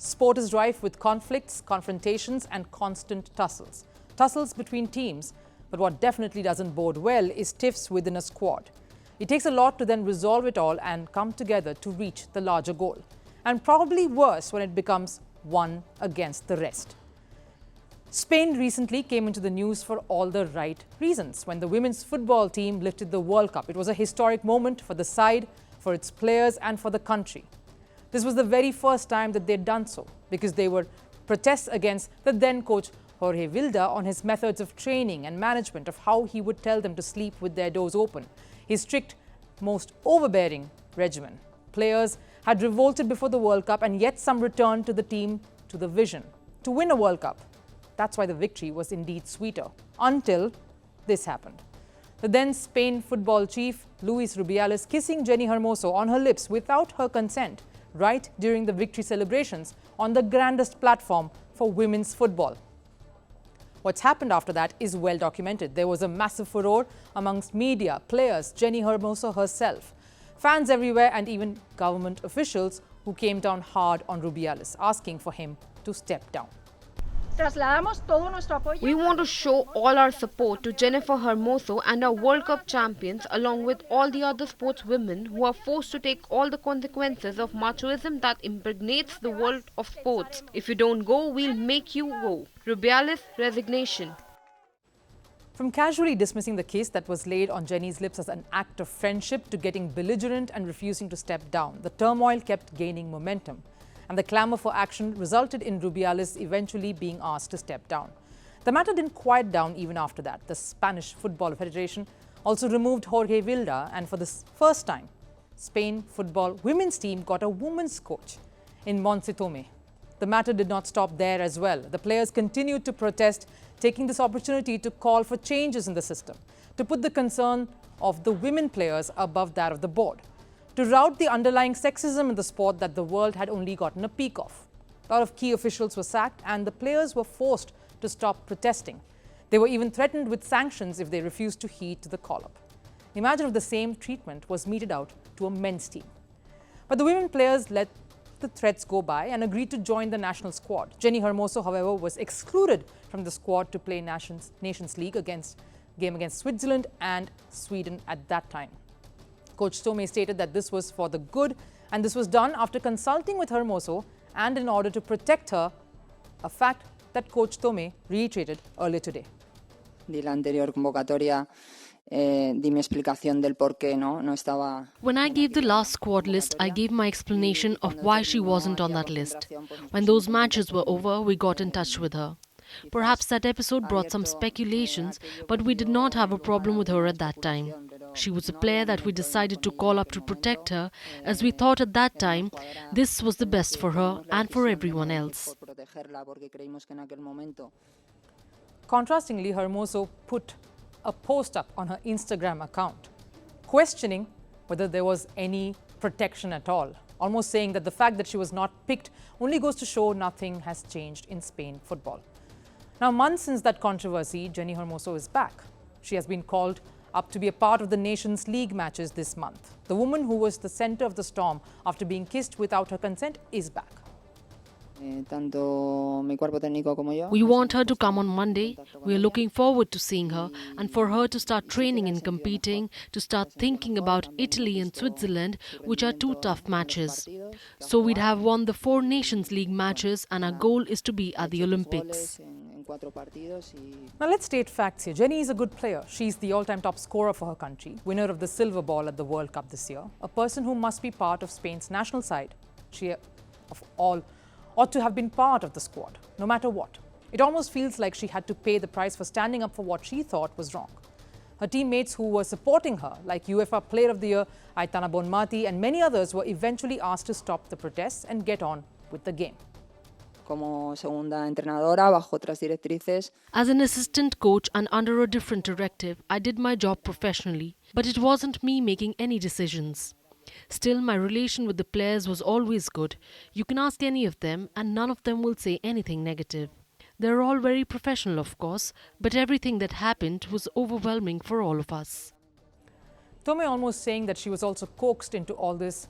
Sport is rife with conflicts, confrontations and constant tussles. Tussles between teams, but what definitely doesn't bode well is tiffs within a squad. It takes a lot to then resolve it all and come together to reach the larger goal. And probably worse when it becomes one against the rest. Spain recently came into the news for all the right reasons when the women's football team lifted the World Cup. It was a historic moment for the side, for its players and for the country. This was the very first time that they'd done so because they were protests against the then coach Jorge Vilda on his methods of training and management of how he would tell them to sleep with their doors open. His strict, most overbearing regimen. Players had revolted before the World Cup and yet some returned to the team to the vision to win a World Cup. That's why the victory was indeed sweeter until this happened. The then Spain football chief Luis Rubiales kissing Jenni Hermoso on her lips without her consent right during the victory celebrations on the grandest platform for women's football. What's happened after that is well documented. There was a massive furore amongst media, players, Jenni Hermoso herself, fans everywhere and even government officials who came down hard on Rubiales, asking for him to step down. We want to show all our support to Jennifer Hermoso and our World Cup champions along with all the other sportswomen who are forced to take all the consequences of machoism that impregnates the world of sports. If you don't go, we'll make you go. Rubiales' resignation. From casually dismissing the case that was laid on Jenni's lips as an act of friendship to getting belligerent and refusing to step down, the turmoil kept gaining momentum. And the clamour for action resulted in Rubiales eventually being asked to step down. The matter didn't quiet down even after that. The Spanish Football Federation also removed Jorge Vilda, and for the first time, Spain football women's team got a women's coach in Montse Tomé. The matter did not stop there as well. The players continued to protest, taking this opportunity to call for changes in the system, to put the concern of the women players above that of the board, to rout the underlying sexism in the sport that the world had only gotten a peek of. A lot of key officials were sacked and the players were forced to stop protesting. They were even threatened with sanctions if they refused to heed to the call-up. Imagine if the same treatment was meted out to a men's team. But the women players let the threats go by and agreed to join the national squad. Jenni Hermoso, however, was excluded from the squad to play Nations League game against Switzerland and Sweden at that time. Coach Tomé stated that this was for the good and this was done after consulting with Hermoso and in order to protect her, a fact that Coach Tomé reiterated earlier today. Di la anterior convocatoria, di mi explicación del por qué no estaba. When I gave the last squad list, I gave my explanation of why she wasn't on that list. When those matches were over, we got in touch with her. Perhaps that episode brought some speculations, but we did not have a problem with her at that time. She was a player that we decided to call up to protect her, as we thought at that time this was the best for her and for everyone else. Contrastingly, Hermoso put a post up on her Instagram account, questioning whether there was any protection at all, almost saying that the fact that she was not picked only goes to show nothing has changed in Spain football. Now, months since that controversy, Jenni Hermoso is back. She has been called up to be a part of the Nations League matches this month. The woman who was the center of the storm after being kissed without her consent is back. We want her to come on Monday. We are looking forward to seeing her and for her to start training and competing, to start thinking about Italy and Switzerland, which are two tough matches. So we'd have won the 4 Nations League matches and our goal is to be at the Olympics. Now let's state facts here. Jenni is a good player. She's the all-time top scorer for her country, winner of the silver ball at the World Cup this year, a person who must be part of Spain's national side. She, of all, ought to have been part of the squad, no matter what. It almost feels like she had to pay the price for standing up for what she thought was wrong. Her teammates who were supporting her, like UEFA Player of the Year Aitana Bonmati and many others, were eventually asked to stop the protests and get on with the game. Como segunda entrenadora, bajo otras directrices. As an assistant coach and under a different directive, I did my job professionally, but it wasn't me making any decisions. Still, my relation with the players was always good. You can ask any of them and none of them will say anything negative. They're all very professional, of course, but everything that happened was overwhelming for all of us. Tomé almost saying that she was also coaxed into all this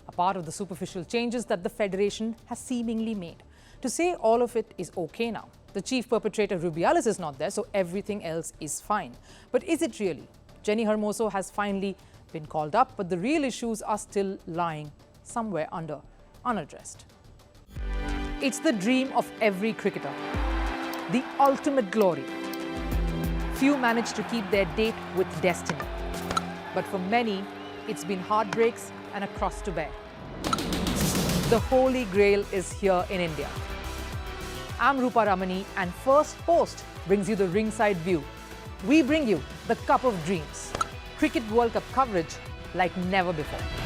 a part of the superficial changes that the federation has seemingly made. To say all of it is okay now. The chief perpetrator Rubiales is not there, so everything else is fine. But is it really? Jenni Hermoso has finally been called up, but the real issues are still lying somewhere under, unaddressed. It's the dream of every cricketer, the ultimate glory. Few manage to keep their date with destiny. But for many, it's been heartbreaks and a cross to bear. The Holy Grail is here in India. I'm Rupha Ramani, and Firstpost brings you the ringside view. We bring you the Cup of Dreams. Cricket World Cup coverage like never before.